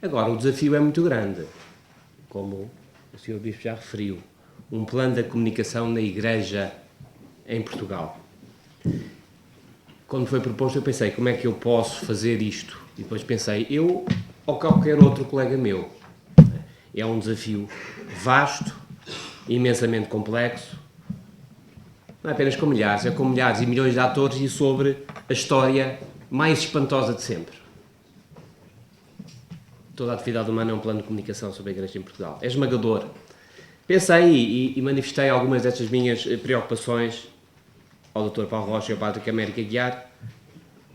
Agora, o desafio é muito grande, como o Sr. Bispo já referiu, um plano da comunicação na Igreja em Portugal. Quando foi proposto, eu pensei, como é que eu posso fazer isto? E depois pensei, eu ou qualquer outro colega meu. É um desafio vasto, imensamente complexo, não é apenas com milhares, é com milhares e milhões de atores e sobre a história mais espantosa de sempre. Toda a atividade humana é um plano de comunicação sobre a Igreja em Portugal. É esmagador. Pensei e manifestei algumas destas minhas preocupações ao Dr. Paulo Rocha e ao Padre América Guiar,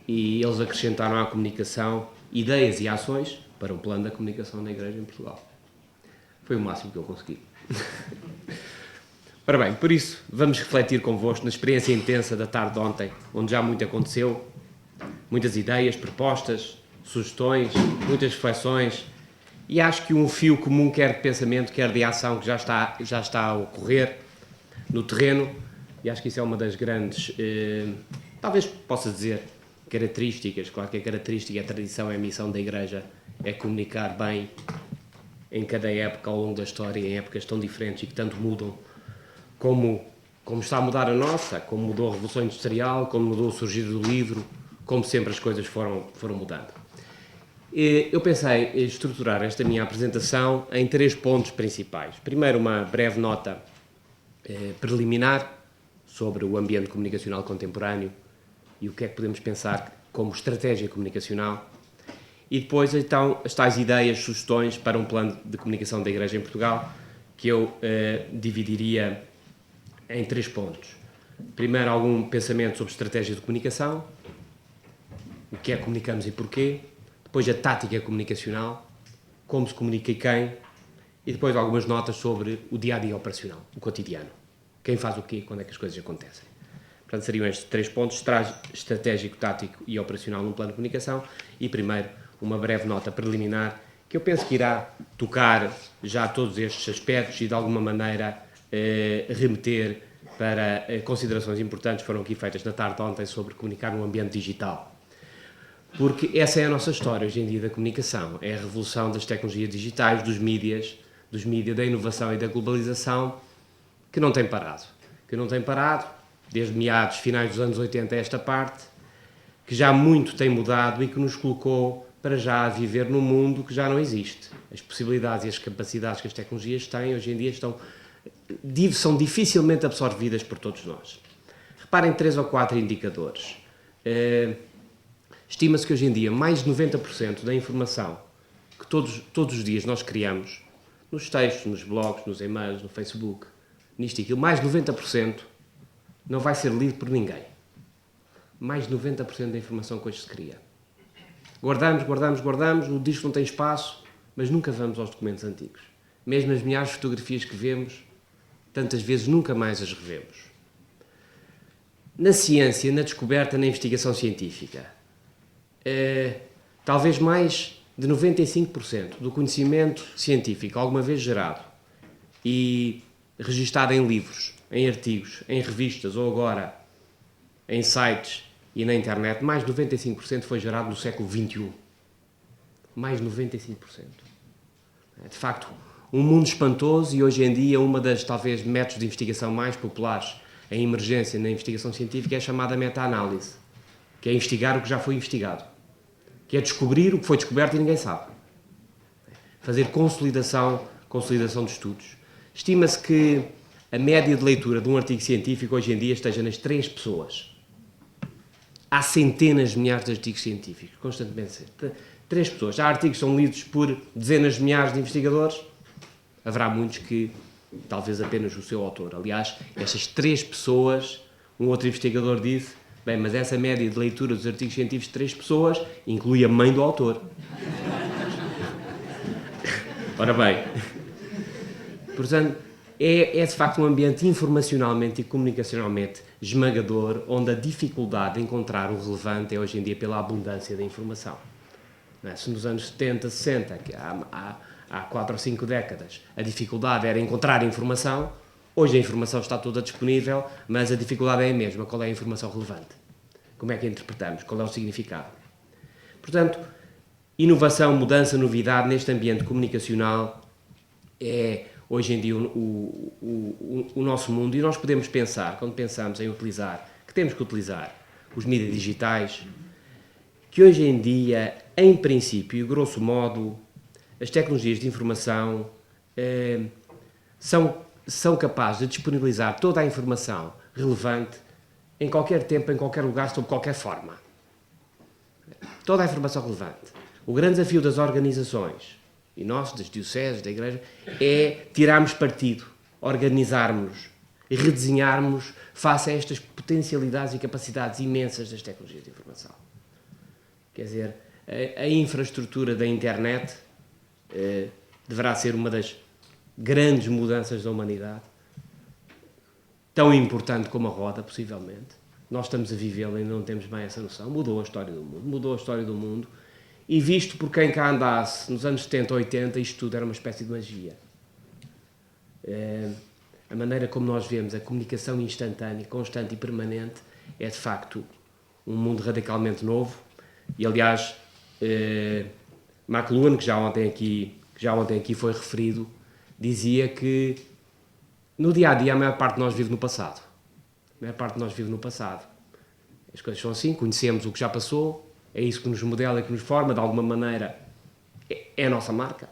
e eles acrescentaram à comunicação ideias e ações para um plano da comunicação na Igreja em Portugal. Foi o máximo que eu consegui. Ora bem, por isso, vamos refletir convosco na experiência intensa da tarde de ontem, onde já muito aconteceu, muitas ideias, propostas, sugestões, muitas reflexões, e acho que um fio comum, quer de pensamento, quer de ação, que já está a ocorrer no terreno, e acho que isso é uma das grandes, talvez possa dizer, características. Claro que a característica, a tradição, a missão da Igreja é comunicar bem em cada época ao longo da história, em épocas tão diferentes e que tanto mudam, como está a mudar a nossa, como mudou a Revolução Industrial, como mudou o surgir do livro, como sempre as coisas foram mudando. Eu pensei em estruturar esta minha apresentação em 3 pontos principais. Primeiro, uma breve nota preliminar sobre o ambiente comunicacional contemporâneo e o que é que podemos pensar como estratégia comunicacional. E depois, então, as tais ideias, sugestões para um plano de comunicação da Igreja em Portugal, que eu dividiria em 3 pontos. Primeiro, algum pensamento sobre estratégia de comunicação, o que é que comunicamos e porquê. Depois, a tática comunicacional, como se comunica e quem. E depois, algumas notas sobre o dia-a-dia operacional, o cotidiano. Quem faz o quê, quando é que as coisas acontecem. Portanto, seriam estes 3 pontos: estratégico, tático e operacional num plano de comunicação. E, primeiro, uma breve nota preliminar, que eu penso que irá tocar já todos estes aspectos e, de alguma maneira, remeter para considerações importantes que foram aqui feitas na tarde de ontem sobre comunicar no ambiente digital. Porque essa é a nossa história hoje em dia da comunicação. É a revolução das tecnologias digitais, dos mídias, da inovação e da globalização, que não tem parado. Desde meados, finais dos anos 80 a esta parte, que já muito tem mudado e que nos colocou para já a viver num mundo que já não existe. As possibilidades e as capacidades que as tecnologias têm hoje em dia são dificilmente absorvidas por todos nós. Reparem 3 ou 4 indicadores. Estima-se que hoje em dia mais de 90% da informação que todos os dias nós criamos, nos textos, nos blogs, nos e-mails, no Facebook, nisto e aquilo, mais de 90% não vai ser lido por ninguém. Mais de 90% da informação que hoje se cria. Guardamos, o disco não tem espaço, mas nunca vamos aos documentos antigos. Mesmo as milhares de fotografias que vemos, tantas vezes nunca mais as revemos. Na ciência, na descoberta, na investigação científica, talvez mais de 95% do conhecimento científico alguma vez gerado e registado em livros, em artigos, em revistas ou agora em sites e na internet, mais de 95% foi gerado no século XXI. Mais de 95%. É, de facto, um mundo espantoso, e hoje em dia uma das, talvez, métodos de investigação mais populares em emergência na investigação científica é a chamada meta-análise, que é investigar o que já foi investigado, que é descobrir o que foi descoberto e ninguém sabe. Fazer consolidação de estudos. Estima-se que a média de leitura de um artigo científico hoje em dia esteja nas 3 pessoas. Há centenas de milhares de artigos científicos, constantemente. 3 pessoas. Há artigos que são lidos por dezenas de milhares de investigadores. Haverá muitos que, talvez apenas o seu autor. Aliás, estas 3 pessoas, um outro investigador disse, bem, mas essa média de leitura dos artigos científicos de 3 pessoas inclui a mãe do autor. Ora bem, portanto, é de facto um ambiente informacionalmente e comunicacionalmente esmagador, onde a dificuldade de encontrar o relevante é hoje em dia pela abundância da informação. Não é? Se nos anos 70, 60, que há 4 ou 5 décadas, a dificuldade era encontrar informação, hoje a informação está toda disponível, mas a dificuldade é a mesma. Qual é a informação relevante? Como é que a interpretamos? Qual é o significado? Portanto, inovação, mudança, novidade neste ambiente comunicacional é hoje em dia o nosso mundo, e nós podemos pensar, quando pensamos em utilizar, que temos que utilizar os mídias digitais, que hoje em dia, em princípio, grosso modo, as tecnologias de informação são capazes de disponibilizar toda a informação relevante em qualquer tempo, em qualquer lugar, sob qualquer forma. Toda a informação relevante. O grande desafio das organizações, e nós, das dioceses, da Igreja, é tirarmos partido, organizarmos e redesenharmos face a estas potencialidades e capacidades imensas das tecnologias de informação. Quer dizer, a infraestrutura da internet deverá ser uma das grandes mudanças da humanidade, tão importante como a roda, possivelmente. Nós estamos a vivê-la e ainda não temos bem essa noção. Mudou a história do mundo, e visto por quem cá andasse nos anos 70, 80, isto tudo era uma espécie de magia. A maneira como nós vemos a comunicação instantânea, constante e permanente, é de facto um mundo radicalmente novo. E aliás, McLuhan, que já ontem aqui foi referido, dizia que no dia a dia a maior parte de nós vive no passado. A maior parte de nós vive no passado. As coisas são assim, conhecemos o que já passou, é isso que nos modela e que nos forma, de alguma maneira é a nossa marca.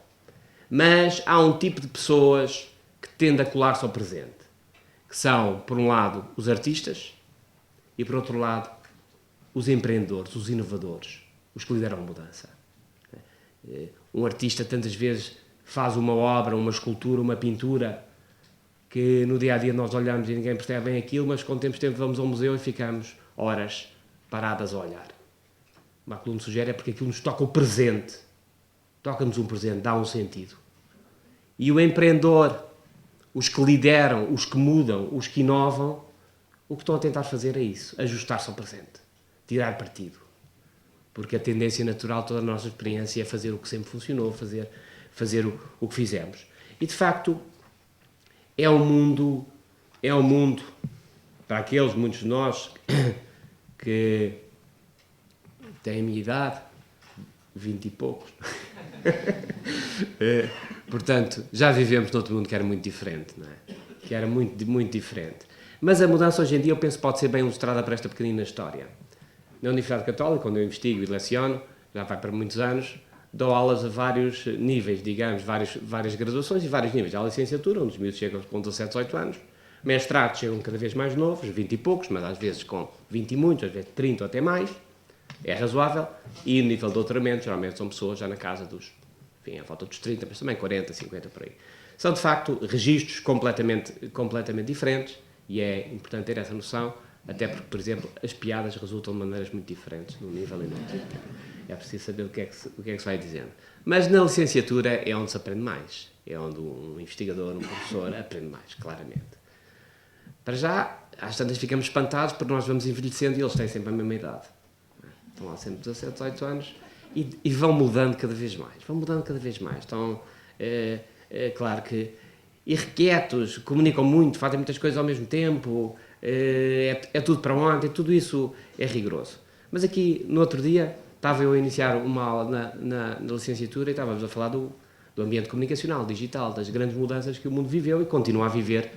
Mas há um tipo de pessoas que tende a colar-se ao presente, que são, por um lado, os artistas e, por outro lado, os empreendedores, os inovadores, os que lideram a mudança. Um artista tantas vezes faz uma obra, uma escultura, uma pintura, que no dia-a-dia nós olhamos e ninguém percebe bem aquilo, mas com o tempo vamos ao museu e ficamos horas paradas a olhar. O McLuhan sugere é porque aquilo nos toca o presente, toca-nos um presente, dá um sentido. E o empreendedor, os que lideram, os que mudam, os que inovam, o que estão a tentar fazer é isso, ajustar-se ao presente, tirar partido. Porque a tendência natural, toda a nossa experiência é fazer o que sempre funcionou, fazer o que fizemos. E de facto, é um mundo, para aqueles, muitos de nós, que têm a minha idade, 20 e poucos, portanto, já vivemos noutro mundo que era muito diferente, não é? Que era muito, muito diferente. Mas a mudança hoje em dia, eu penso, pode ser bem ilustrada para esta pequenina história. Na Universidade Católica, onde eu investigo e leciono, já vai para muitos anos, dou aulas a vários níveis, digamos, várias graduações e vários níveis. Há a licenciatura, onde os miúdos chegam com 17, 18 anos, mestrados chegam cada vez mais novos, 20 e poucos, mas às vezes com 20 e muitos, às vezes 30 ou até mais, é razoável, e o nível de doutoramento, geralmente são pessoas já na casa dos, enfim, à volta dos 30, mas também 40, 50, por aí. São, de facto, registros completamente diferentes, e é importante ter essa noção, até porque, por exemplo, as piadas resultam de maneiras muito diferentes, num nível e no outro. É preciso saber o que é que se vai dizendo. Mas na licenciatura é onde se aprende mais. É onde um investigador, um professor, aprende mais, claramente. Para já, às tantas ficamos espantados porque nós vamos envelhecendo e eles têm sempre a mesma idade. Estão lá sempre 17, 18 anos e vão mudando cada vez mais. Estão, claro que, irrequietos, comunicam muito, fazem muitas coisas ao mesmo tempo, é tudo para ontem, tudo isso é rigoroso. Mas aqui, no outro dia, estava eu a iniciar uma aula na licenciatura e estávamos a falar do ambiente comunicacional, digital, das grandes mudanças que o mundo viveu e continua a viver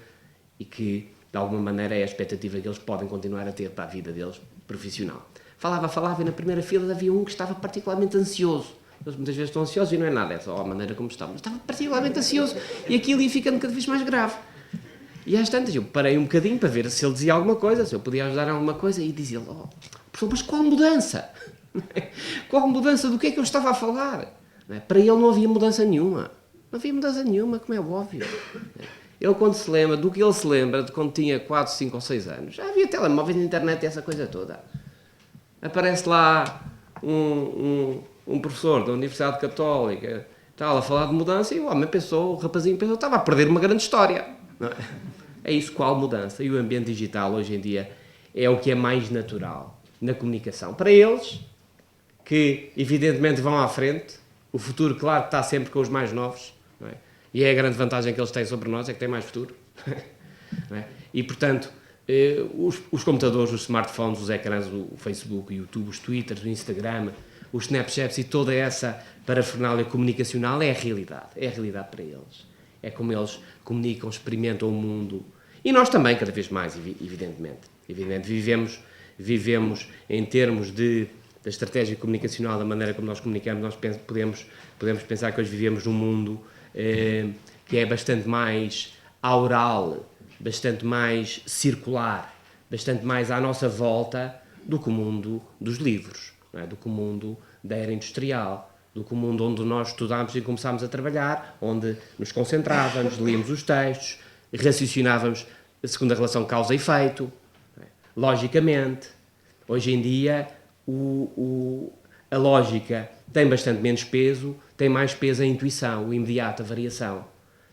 e que, de alguma maneira, é a expectativa que eles podem continuar a ter para a vida deles profissional. Falava e na primeira fila havia um que estava particularmente ansioso. Eles muitas vezes estão ansiosos e não é nada, é só a maneira como estão. Mas estava particularmente ansioso e aquilo ia ficando cada vez mais grave. E às tantas eu parei um bocadinho para ver se ele dizia alguma coisa, se eu podia ajudar em alguma coisa e dizia-lhe, professor, mas qual mudança? Qual mudança? Do que é que eu estava a falar? Para ele não havia mudança nenhuma. Não havia mudança nenhuma, como é óbvio. Ele, quando se lembra, do que ele se lembra de quando tinha 4, 5 ou 6 anos, já havia telemóveis, internet e essa coisa toda. Aparece lá um professor da Universidade Católica, estava a falar de mudança e o homem pensou, o rapazinho pensou, estava a perder uma grande história. Não é? É isso, qual mudança? E o ambiente digital, hoje em dia, é o que é mais natural na comunicação. Para eles, que evidentemente vão à frente, o futuro, claro, está sempre com os mais novos, não é? E é a grande vantagem que eles têm sobre nós, é que têm mais futuro. Não é? E, portanto, os computadores, os smartphones, os ecrãs, o Facebook, o YouTube, os Twitters, o Instagram, os Snapchats e toda essa parafernália comunicacional é a realidade para eles. É como eles comunicam, experimentam o mundo. E nós também, cada vez mais, evidentemente. Vivemos em termos da estratégia comunicacional, da maneira como nós comunicamos, nós podemos pensar que hoje vivemos num mundo que é bastante mais aural, bastante mais circular, bastante mais à nossa volta do que o mundo dos livros, não é? Do que o mundo da era industrial, do que o mundo onde nós estudámos e começámos a trabalhar, onde nos concentrávamos, líamos os textos, raciocinávamos segundo a relação causa e efeito, logicamente. Hoje em dia, a lógica tem bastante menos peso, tem mais peso a intuição, o imediato, a variação.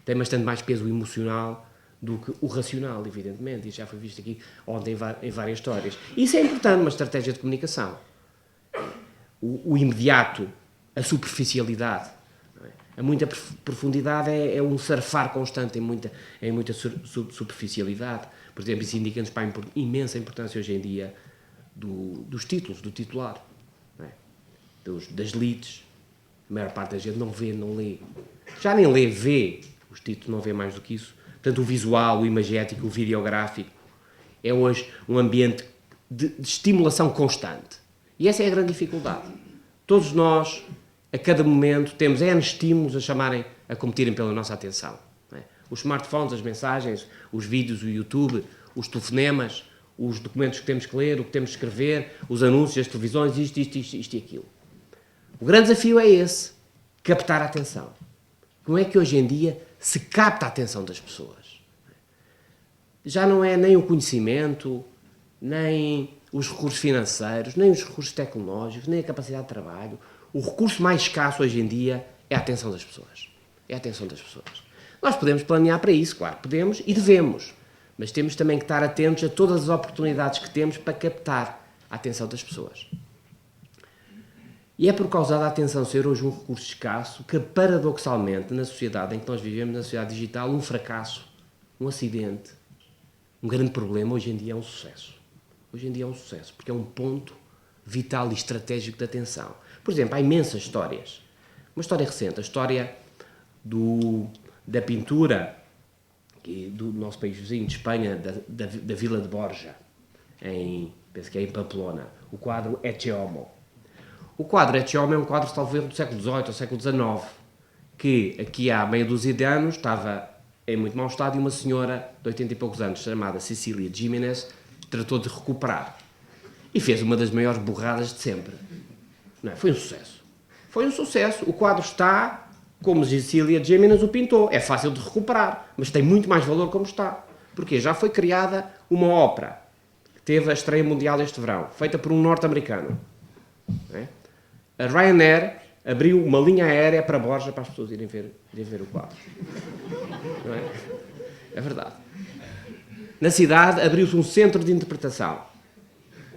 Tem bastante mais peso o emocional do que o racional, evidentemente. Isso já foi visto aqui ontem em várias histórias. Isso é importante numa estratégia de comunicação. O imediato, a superficialidade. A muita profundidade é um surfar constante em muita superficialidade. Por exemplo, isso indica-nos para a imensa importância hoje em dia dos títulos, do titular, não é? Das leads. A maior parte da gente não vê, não lê. Já nem lê, vê. Os títulos não vê mais do que isso. Portanto, o visual, o imagético, o videográfico é hoje um ambiente de estimulação constante. E essa é a grande dificuldade. Todos nós, a cada momento, temos N estímulos a competirem pela nossa atenção. Não é? Os smartphones, as mensagens, os vídeos, o YouTube, os telefonemas, os documentos que temos que ler, o que temos que escrever, os anúncios, as televisões, isto e aquilo. O grande desafio é esse, captar a atenção. Como é que hoje em dia se capta a atenção das pessoas? Já não é nem o conhecimento, nem os recursos financeiros, nem os recursos tecnológicos, nem a capacidade de trabalho. O recurso mais escasso hoje em dia é a atenção das pessoas. É a atenção das pessoas. Nós podemos planear para isso, claro, podemos e devemos, mas temos também que estar atentos a todas as oportunidades que temos para captar a atenção das pessoas. E é por causa da atenção ser hoje um recurso escasso que, paradoxalmente, na sociedade em que nós vivemos, na sociedade digital, um fracasso, um acidente, um grande problema, hoje em dia é um sucesso. Hoje em dia é um sucesso, porque é um ponto vital e estratégico de atenção. Por exemplo, há imensas histórias. Uma história recente, a história da pintura do nosso país vizinho, de Espanha, da Vila de Borja, penso que é em Pamplona, o quadro Ecce Homo. O quadro Ecce Homo é um quadro, talvez, do século XVIII ou século XIX, que aqui há meia dúzia de anos estava em muito mau estado e uma senhora de 80 e poucos anos, chamada Cecília Giménez, tratou de recuperar. E fez uma das maiores burradas de sempre. Não é? Foi um sucesso. Foi um sucesso. O quadro está como Cecília Giménez o pintou. É fácil de recuperar, mas tem muito mais valor como está. Porque já foi criada uma ópera que teve a estreia mundial este verão, feita por um norte-americano. Não é? A Ryanair abriu uma linha aérea para Borja para as pessoas irem ver o quadro. Não é? É verdade. Na cidade abriu-se um centro de interpretação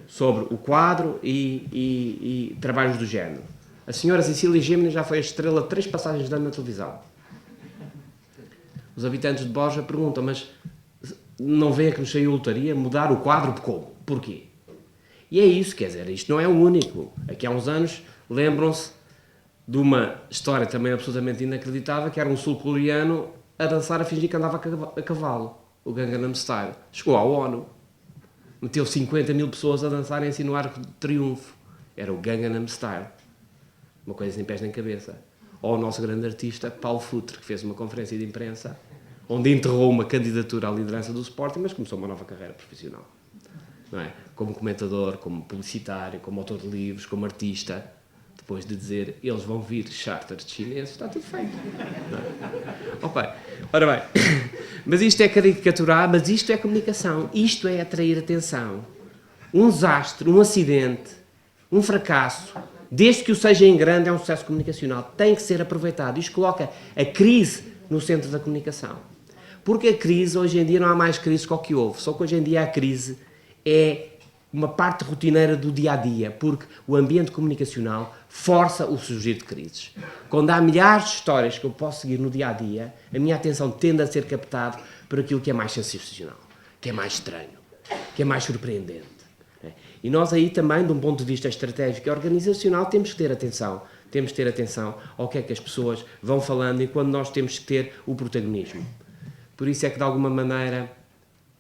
sobre o quadro e trabalhos do género. A senhora Cecília Giménez já foi a estrela de 3 passagens de ano na televisão. Os habitantes de Borja perguntam, mas não vê que nos saiu lotaria mudar o quadro como? Porquê? E é isso, quer dizer, isto não é o único. Aqui há uns anos lembram-se de uma história também absolutamente inacreditável, que era um sul-coreano a dançar a fingir que andava a cavalo, o Gangnam Style. Chegou à ONU, meteu 50 mil pessoas a dançarem assim no Arco de Triunfo. Era o Gangnam Style. Uma coisa sem pés nem cabeça. Ou o nosso grande artista, Paulo Futre, que fez uma conferência de imprensa, onde enterrou uma candidatura à liderança do Sporting, mas começou uma nova carreira profissional. Não é? Como comentador, como publicitário, como autor de livros, como artista, depois de dizer, eles vão vir charters chineses, está tudo feito. Não é? Ok, ora bem, mas isto é caricaturar, mas isto é comunicação, isto é atrair atenção. Um desastre, um acidente, um fracasso, desde que o seja em grande, é um sucesso comunicacional, tem que ser aproveitado. Isto coloca a crise no centro da comunicação. Porque a crise, hoje em dia, não há mais crise que o que houve, só que hoje em dia a crise é uma parte rotineira do dia-a-dia, porque o ambiente comunicacional força o surgir de crises. Quando há milhares de histórias que eu posso seguir no dia-a-dia, a minha atenção tende a ser captada por aquilo que é mais sensacional, que é mais estranho, que é mais surpreendente. E nós aí também, de um ponto de vista estratégico e organizacional, temos que ter atenção. Temos que ter atenção ao que é que as pessoas vão falando e quando nós temos que ter o protagonismo. Por isso é que, de alguma maneira,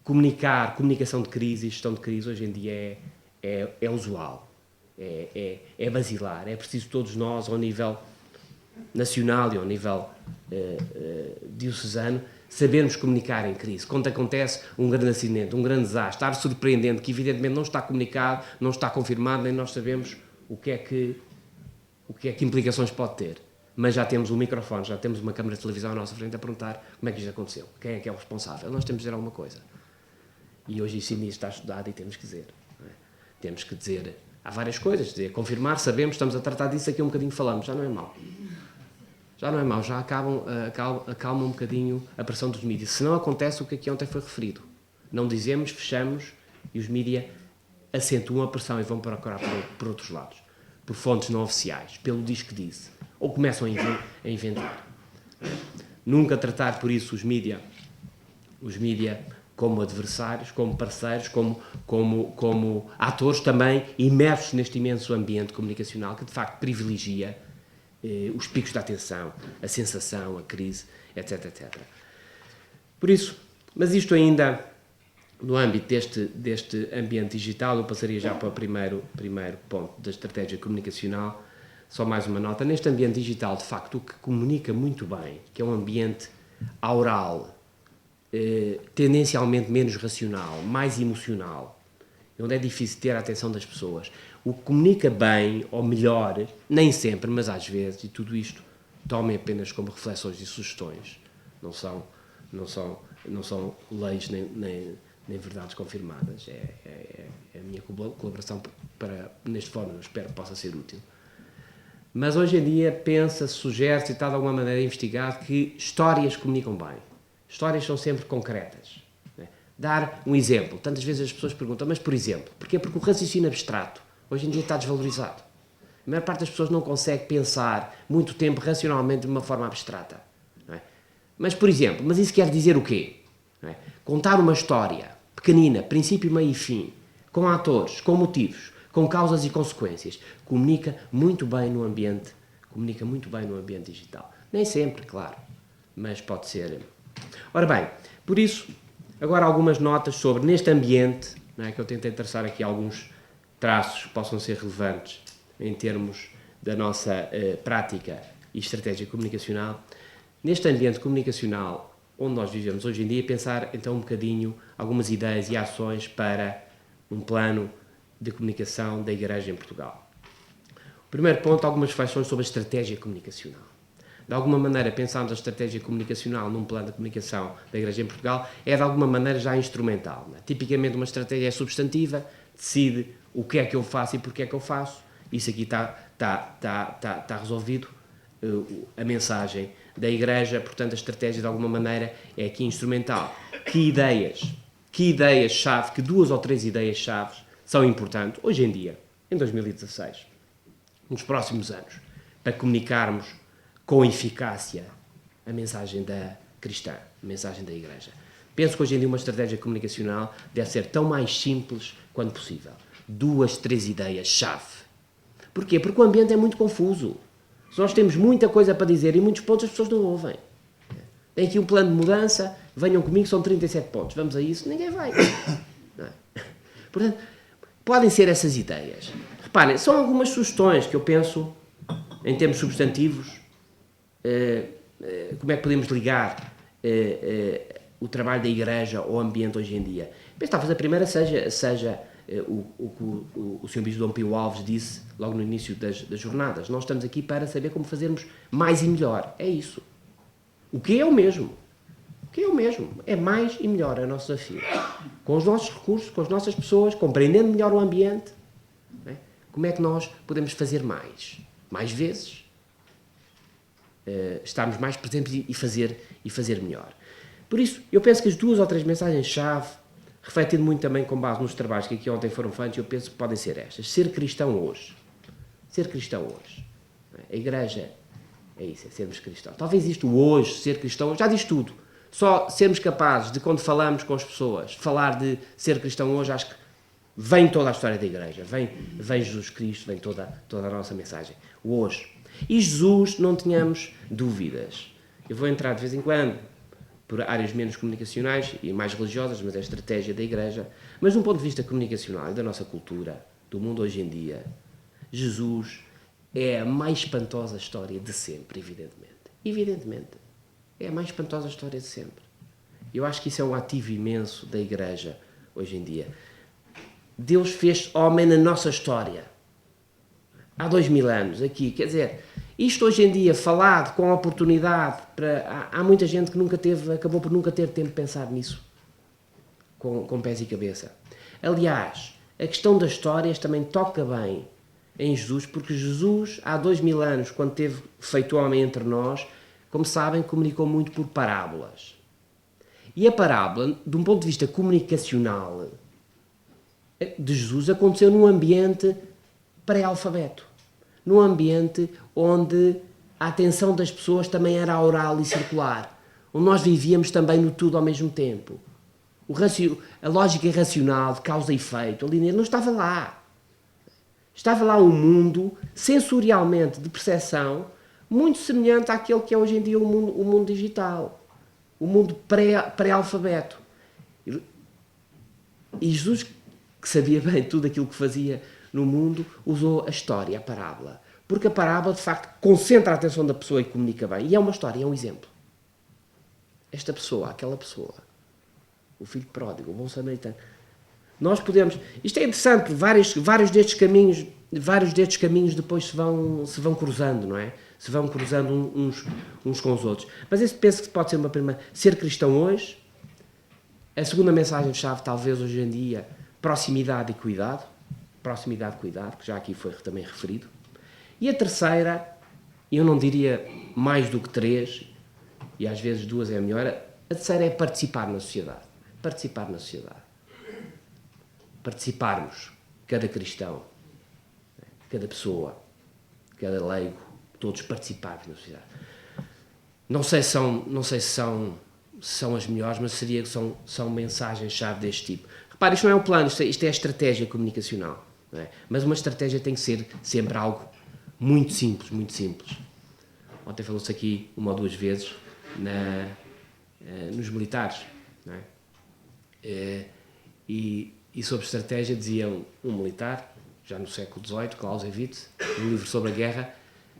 comunicação de crise e gestão de crise, hoje em dia é usual, é basilar. É preciso todos nós, ao nível nacional e ao nível diocesano, sabermos comunicar em crise. Quando acontece um grande acidente, um grande desastre, estar surpreendente, que evidentemente não está comunicado, não está confirmado, nem nós sabemos o que é que implicações pode ter. Mas já temos um microfone, já temos uma câmara de televisão à nossa frente a perguntar como é que isto aconteceu, quem é que é o responsável. Nós temos de dizer alguma coisa. E hoje isso está estudado e temos que dizer. Não é? Temos que dizer, há várias coisas, dizer, confirmar, sabemos, estamos a tratar disso, aqui um bocadinho falamos, já não é mau. Já não é mau, já acalma um bocadinho a pressão dos mídias. Se não acontece o que aqui ontem foi referido. Não dizemos, fechamos e os mídias acentuam a pressão e vão procurar por outros lados. Por fontes não oficiais, pelo diz que disse. Ou começam a inventar. Nunca tratar por isso os mídias como adversários, como parceiros, como atores também imersos neste imenso ambiente comunicacional que de facto privilegia os picos de atenção, a sensação, a crise, etc, etc. Por isso, mas isto ainda no âmbito deste ambiente digital, eu passaria já para o primeiro ponto da estratégia comunicacional, só mais uma nota. Neste ambiente digital, de facto, o que comunica muito bem, que é um ambiente aural, tendencialmente menos racional, mais emocional, onde é difícil ter a atenção das pessoas. O que comunica bem, ou melhor, nem sempre, mas às vezes, e tudo isto tomem apenas como reflexões e sugestões, não são leis nem verdades confirmadas. É a minha colaboração neste fórum, eu espero que possa ser útil. Mas hoje em dia pensa-se, sugere-se e está de alguma maneira investigado que histórias comunicam bem. Histórias são sempre concretas. Né? Dar um exemplo. Tantas vezes as pessoas perguntam, mas por exemplo, porquê? Porque o raciocínio abstrato hoje em dia está desvalorizado. A maior parte das pessoas não consegue pensar muito tempo racionalmente de uma forma abstrata. Não é? Mas, por exemplo, mas isso quer dizer o quê? Não é? Contar uma história pequenina, princípio, meio e fim, com atores, com motivos, com causas e consequências, comunica muito bem no ambiente digital. Nem sempre, claro, mas pode ser. Ora bem, por isso, agora algumas notas sobre, neste ambiente, não é, que eu tentei traçar aqui alguns traços que possam ser relevantes em termos da nossa prática e estratégia comunicacional. Neste ambiente comunicacional onde nós vivemos hoje em dia, pensar então um bocadinho algumas ideias e ações para um plano de comunicação da Igreja em Portugal. O primeiro ponto, algumas reflexões sobre a estratégia comunicacional. De alguma maneira, pensarmos a estratégia comunicacional num plano de comunicação da Igreja em Portugal é de alguma maneira já instrumental. Não é? Tipicamente uma estratégia é substantiva, decide o que é que eu faço e porque é que eu faço. Isso aqui está resolvido. A mensagem da Igreja, portanto a estratégia de alguma maneira é aqui instrumental. Que ideias-chave, que 2 ou 3 ideias-chave são importantes hoje em dia, em 2016, nos próximos anos, para comunicarmos com eficácia a mensagem da cristã, a mensagem da Igreja. Penso que hoje em dia uma estratégia comunicacional deve ser tão mais simples quanto possível. 2, 3 ideias-chave. Porquê? Porque o ambiente é muito confuso. Se nós temos muita coisa para dizer e muitos pontos, as pessoas não ouvem. Tem aqui um plano de mudança, venham comigo, são 37 pontos. Vamos a isso? Ninguém vai. Não é? Portanto, podem ser essas ideias. Reparem, são algumas sugestões que eu penso, em termos substantivos, como é que podemos ligar o trabalho da Igreja ao ambiente hoje em dia. Penso, talvez a primeira seja o que o Sr. Bispo Dom Pio Alves disse logo no início das jornadas. Nós estamos aqui para saber como fazermos mais e melhor. É isso. O que é o mesmo. É mais e melhor, é o nosso desafio. Com os nossos recursos, com as nossas pessoas, compreendendo melhor o ambiente. Não é? Como é que nós podemos fazer mais? Mais vezes? Estarmos mais presentes e fazer melhor. Por isso, eu penso que as 2 ou 3 mensagens-chave, refletindo muito também com base nos trabalhos que aqui ontem foram feitos, eu penso que podem ser estas. Ser cristão hoje. A Igreja é isso, é sermos cristãos. Talvez isto hoje, ser cristão, já diz tudo. Só sermos capazes de, quando falamos com as pessoas, falar de ser cristão hoje, acho que vem toda a história da Igreja, vem Jesus Cristo, vem toda a nossa mensagem. O hoje. E Jesus, não tenhamos dúvidas. Eu vou entrar de vez em quando por áreas menos comunicacionais e mais religiosas, mas é a estratégia da Igreja. Mas de um ponto de vista comunicacional e da nossa cultura, do mundo hoje em dia, Jesus é a mais espantosa história de sempre, evidentemente. Evidentemente. É a mais espantosa história de sempre. Eu acho que isso é um ativo imenso da Igreja hoje em dia. Deus fez homem na nossa história. Há 2000 anos, aqui. Quer dizer, isto hoje em dia, falado com a oportunidade, há muita gente que acabou por nunca ter tempo de pensar nisso, com pés e cabeça. Aliás, a questão das histórias também toca bem em Jesus, porque Jesus, há 2000 anos, quando teve feito homem entre nós, como sabem, comunicou muito por parábolas. E a parábola, de um ponto de vista comunicacional, de Jesus, aconteceu num ambiente pré-alfabeto. Num ambiente onde a atenção das pessoas também era oral e circular. Onde nós vivíamos também no tudo ao mesmo tempo. A lógica irracional de causa e efeito, a linear, não estava lá. Estava lá um mundo, sensorialmente, de percepção, muito semelhante àquele que é hoje em dia o mundo digital. O mundo pré-alfabeto. E Jesus, que sabia bem tudo aquilo que fazia no mundo, usou a história, a parábola. Porque a parábola, de facto, concentra a atenção da pessoa e comunica bem. E é uma história, é um exemplo. Esta pessoa, aquela pessoa, o filho pródigo, o bom samaritano. Nós podemos... Isto é interessante, vários destes caminhos depois se vão cruzando, não é? Se vão cruzando uns com os outros. Mas esse penso que pode ser uma primeira... Ser cristão hoje. A segunda mensagem-chave, talvez, hoje em dia, proximidade e cuidado. Proximidade e cuidado, que já aqui foi também referido. E a terceira, eu não diria mais do que 3, e às vezes 2 é melhor, a terceira é participar na sociedade. Participar na sociedade. Participarmos, cada cristão, cada pessoa, cada leigo, todos participarmos na sociedade. Não sei se são as melhores, mas são mensagens-chave deste tipo. Repare, isto não é um plano, isto é a estratégia comunicacional. Não é? Mas uma estratégia tem que ser sempre algo muito simples, muito simples. Ontem falou-se aqui 1 ou 2 vezes nos militares. Não é? E sobre estratégia dizia um militar, já no século XVIII, Clausewitz, no livro sobre a guerra,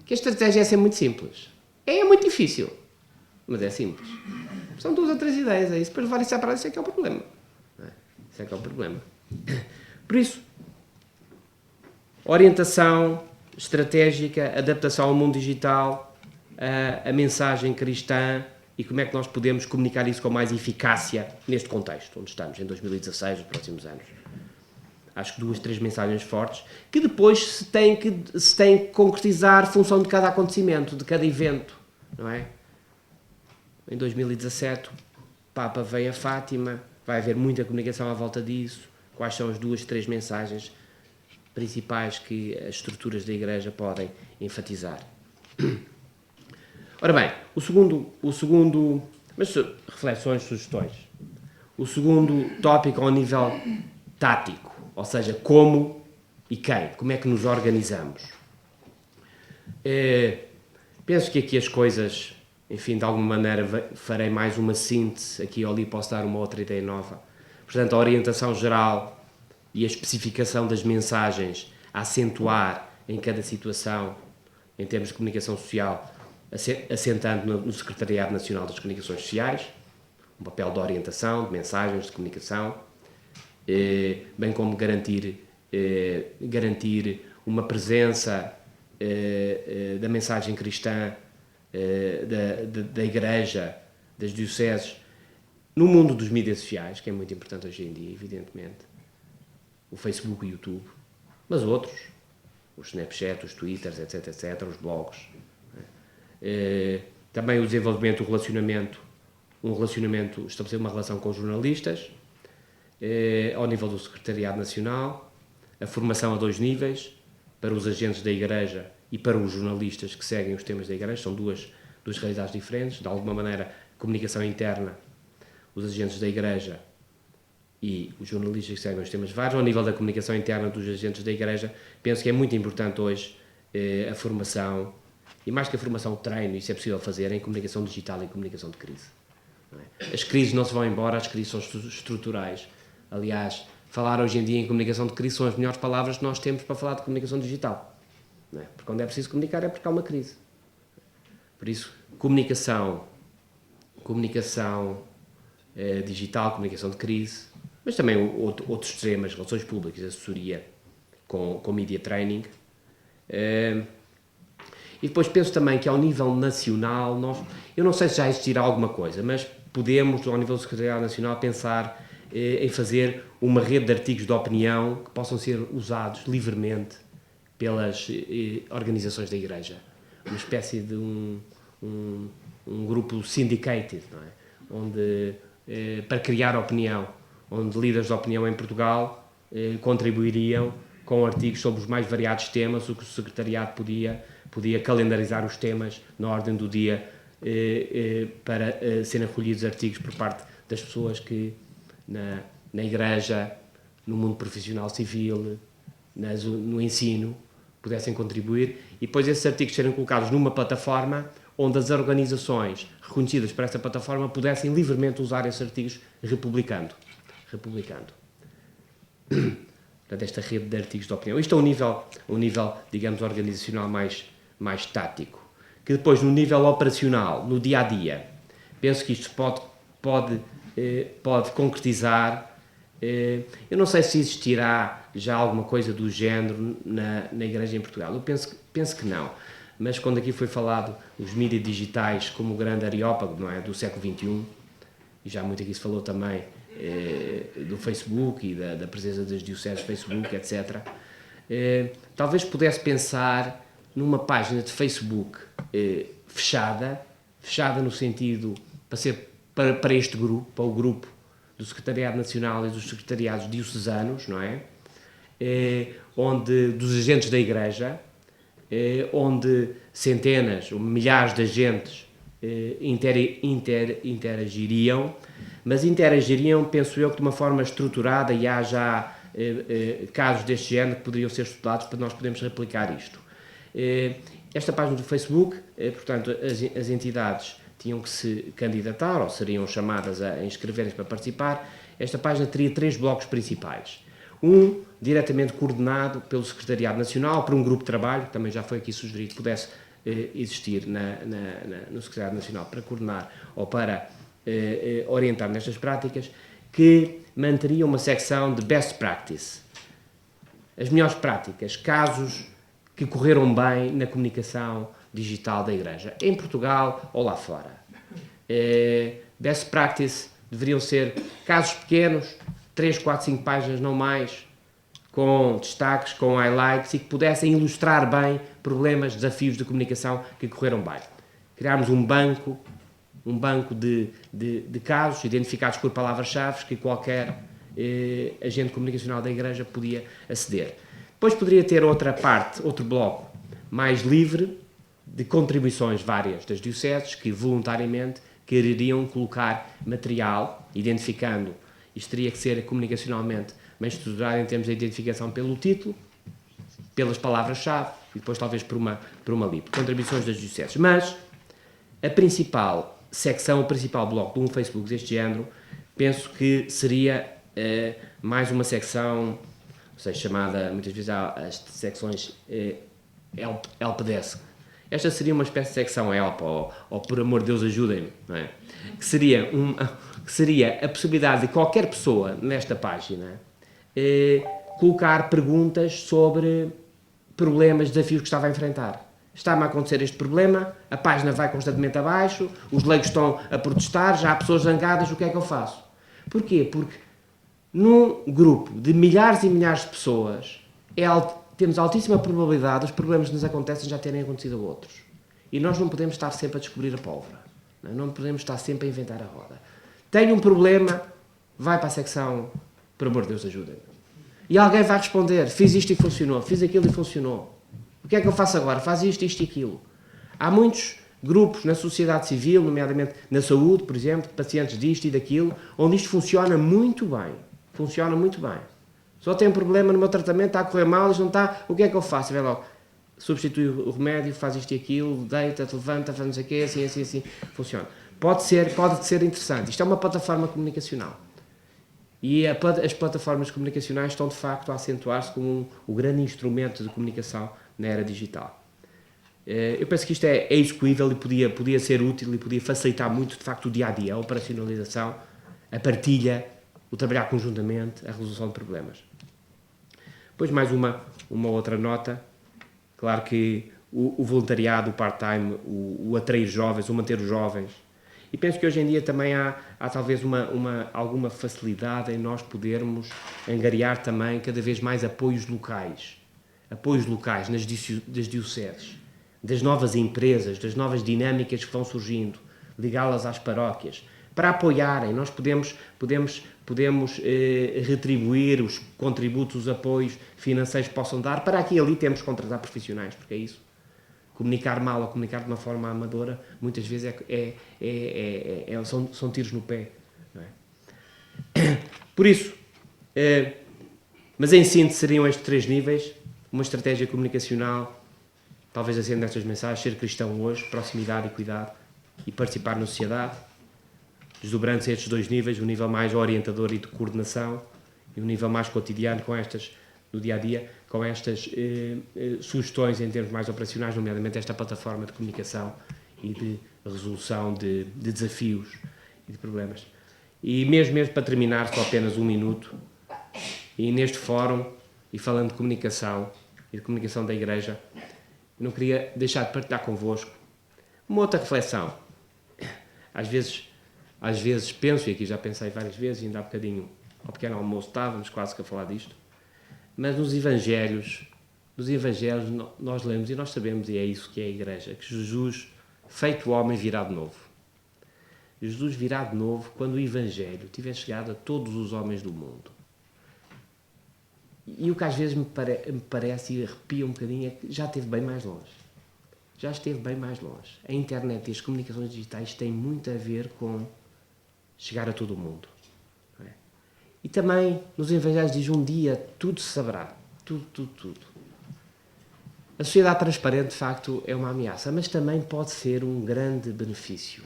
que a estratégia é ser muito simples. É muito difícil, mas é simples. São 2 ou 3 ideias, é isso. Depois levar isso à prática, isso é que é o problema. Isso é que é o problema. Por isso, orientação estratégica, adaptação ao mundo digital, a mensagem cristã e como é que nós podemos comunicar isso com mais eficácia neste contexto onde estamos, em 2016, nos próximos anos. Acho que 2, 3 mensagens fortes que depois se têm que concretizar função de cada acontecimento, de cada evento, não é? Em 2017, o Papa veio a Fátima, vai haver muita comunicação à volta disso. Quais são as 2, 3 mensagens principais que as estruturas da Igreja podem enfatizar? Ora bem, o segundo, mas reflexões, sugestões. O segundo tópico ao nível tático, ou seja, como e quem, como é que nos organizamos. Penso que aqui as coisas, enfim, de alguma maneira farei mais uma síntese, aqui ou ali posso dar uma outra ideia nova. Portanto, a orientação geral e a especificação das mensagens a acentuar em cada situação, em termos de comunicação social, assentando no Secretariado Nacional das Comunicações Sociais, um papel de orientação, de mensagens, de comunicação, bem como garantir uma presença da mensagem cristã da Igreja, das dioceses, no mundo dos mídias sociais, que é muito importante hoje em dia, evidentemente, o Facebook e o YouTube, mas outros, os Snapchat, os Twitters, etc, os blogs. Também o desenvolvimento do relacionamento, estabelecer uma relação com jornalistas, ao nível do Secretariado Nacional, a formação a 2 níveis, para os agentes da Igreja e para os jornalistas que seguem os temas da Igreja, são duas realidades diferentes. De alguma maneira, comunicação interna, os agentes da Igreja e os jornalistas que seguem os temas vários, ao nível da comunicação interna dos agentes da Igreja, penso que é muito importante hoje a formação, e mais que a formação, o treino, isso é possível fazer em comunicação digital e comunicação de crise. Não é? As crises não se vão embora, as crises são estruturais. Aliás, falar hoje em dia em comunicação de crise são as melhores palavras que nós temos para falar de comunicação digital. Não é? Porque quando é preciso comunicar é porque há uma crise. Por isso, comunicação digital, comunicação de crise, mas também outros temas, relações públicas, assessoria com media training. E depois penso também que ao nível nacional, eu não sei se já existirá alguma coisa, mas podemos, ao nível do Secretariado Nacional, pensar em fazer uma rede de artigos de opinião que possam ser usados livremente pelas organizações da Igreja. Uma espécie de um grupo syndicated, não é? Onde, para criar opinião, onde líderes de opinião em Portugal contribuiriam com artigos sobre os mais variados temas, o que o Secretariado podia calendarizar os temas na ordem do dia para serem recolhidos artigos por parte das pessoas que na Igreja, no mundo profissional civil, no ensino, pudessem contribuir, e depois esses artigos serem colocados numa plataforma onde as organizações reconhecidas por essa plataforma pudessem livremente usar esses artigos republicando. Portanto, esta rede de artigos de opinião. Isto é um nível, digamos, organizacional mais tático. Que depois, no nível operacional, no dia-a-dia, penso que isto pode concretizar. Eu não sei se existirá já alguma coisa do género na Igreja em Portugal. Eu penso que não. Mas quando aqui foi falado os mídias digitais como o grande areópago, não é, do século XXI, e já muito aqui se falou também do Facebook e da presença das dioceses Facebook, etc. Talvez pudesse pensar numa página de Facebook fechada no sentido para este grupo, para o grupo do Secretariado Nacional e dos Secretariados Diocesanos, não é? Dos agentes da Igreja, onde centenas ou milhares de agentes interagiriam, mas interagiriam, penso eu, que de uma forma estruturada, e há já casos deste género que poderiam ser estudados para nós podermos replicar isto. Esta página do Facebook, portanto, as entidades tinham que se candidatar ou seriam chamadas a inscreverem-se para participar. Esta página teria 3 blocos principais. Um diretamente coordenado pelo Secretariado Nacional, por um grupo de trabalho, que também já foi aqui sugerido que pudesse existir no Secretariado Nacional para coordenar ou para orientar nestas práticas, que manteria uma secção de best practice. As melhores práticas, casos que correram bem na comunicação digital da Igreja, em Portugal ou lá fora. Best practice deveriam ser casos pequenos, 3, 4, 5 páginas, não mais, com destaques, com highlights e que pudessem ilustrar bem problemas, desafios de comunicação que correram bem. Criarmos um banco de casos identificados por palavras-chave que qualquer agente comunicacional da Igreja podia aceder. Depois poderia ter outra parte, outro bloco mais livre de contribuições várias das dioceses que voluntariamente quereriam colocar material, identificando, isto teria que ser comunicacionalmente bem estruturado em termos de identificação pelo título, pelas palavras-chave e depois talvez por uma LIP, contribuições das dioceses. Mas a principal secção, o principal bloco de um Facebook deste género, penso que seria mais uma secção, ou seja, chamada, muitas vezes há as secções helpdesk. Esta seria uma espécie de secção help, ou por amor de Deus ajudem-me, não é? Que seria a possibilidade de qualquer pessoa nesta página colocar perguntas sobre problemas, desafios que estava a enfrentar. Está-me a acontecer este problema, a página vai constantemente abaixo, os leigos estão a protestar, já há pessoas zangadas, o que é que eu faço? Porquê? Porque num grupo de milhares e milhares de pessoas temos altíssima probabilidade dos problemas que nos acontecem já terem acontecido a outros. E nós não podemos estar sempre a descobrir a pólvora. Não podemos estar sempre a inventar a roda. Tenho um problema, vai para a secção, por amor de Deus, ajuda-me. E alguém vai responder, fiz isto e funcionou, fiz aquilo e funcionou. O que é que eu faço agora? Faz isto e aquilo. Há muitos grupos na sociedade civil, nomeadamente na saúde, por exemplo, de pacientes disto e daquilo, onde isto funciona muito bem. funciona muito bem. Só tem um problema no meu tratamento, está a correr mal, isto não está, o que é que eu faço? Vê logo, substitui o remédio, faz isto e aquilo, deita-te, levanta, faz não sei o quê, assim, assim, assim, funciona. Pode ser interessante. Isto é uma plataforma comunicacional. E as plataformas comunicacionais estão, de facto, a acentuar-se como o grande instrumento de comunicação na era digital. Eu penso que isto é execuível e podia ser útil e podia facilitar muito, de facto, o dia-a-dia, a operacionalização, a partilha, o trabalhar conjuntamente, a resolução de problemas. Depois, mais uma outra nota. Claro que o voluntariado, o part-time, o atrair jovens, o manter os jovens. E penso que hoje em dia também há talvez alguma facilidade em nós podermos angariar também cada vez mais apoios locais das dioceses, das novas empresas, das novas dinâmicas que vão surgindo, ligá-las às paróquias, para apoiarem. Nós podemos retribuir os contributos, os apoios financeiros que possam dar, para aqui e ali temos que contratar profissionais, porque é isso. Comunicar mal ou comunicar de uma forma amadora, muitas vezes são tiros no pé. Não é? Por isso, mas em síntese seriam estes 3 níveis: uma estratégia comunicacional, talvez acendendo estas mensagens, ser cristão hoje, proximidade e cuidado, e participar na sociedade, desdobrando-se estes 2 níveis, o nível mais orientador e de coordenação, e o nível mais cotidiano no dia-a-dia, com estas sugestões em termos mais operacionais, nomeadamente esta plataforma de comunicação e de resolução de desafios e de problemas. E mesmo para terminar, só apenas 1 minuto, e neste fórum, e falando de comunicação e de comunicação da Igreja, não queria deixar de partilhar convosco uma outra reflexão. Às vezes penso, e aqui já pensei várias vezes, ainda há bocadinho ao pequeno almoço estávamos quase que a falar disto, mas nos Evangelhos nós lemos e nós sabemos, e é isso que é a Igreja, que Jesus, feito homem, virá de novo. Jesus virá de novo quando o Evangelho tiver chegado a todos os homens do mundo. E o que às vezes me parece e arrepia um bocadinho é que já esteve bem mais longe. Já esteve bem mais longe. A internet e as comunicações digitais têm muito a ver com chegar a todo o mundo. E também nos Evangelhos diz: um dia tudo se saberá. Tudo. A sociedade transparente, de facto, é uma ameaça, mas também pode ser um grande benefício.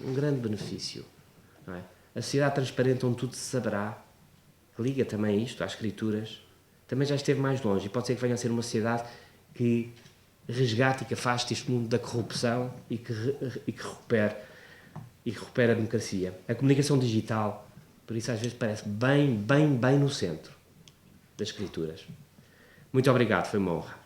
Não é? A sociedade transparente onde tudo se saberá, liga também isto às Escrituras, também já esteve mais longe, e pode ser que venha a ser uma sociedade que resgate e que afaste este mundo da corrupção e que recupere a democracia. A comunicação digital, por isso às vezes parece bem no centro das Escrituras. Muito obrigado, foi uma honra.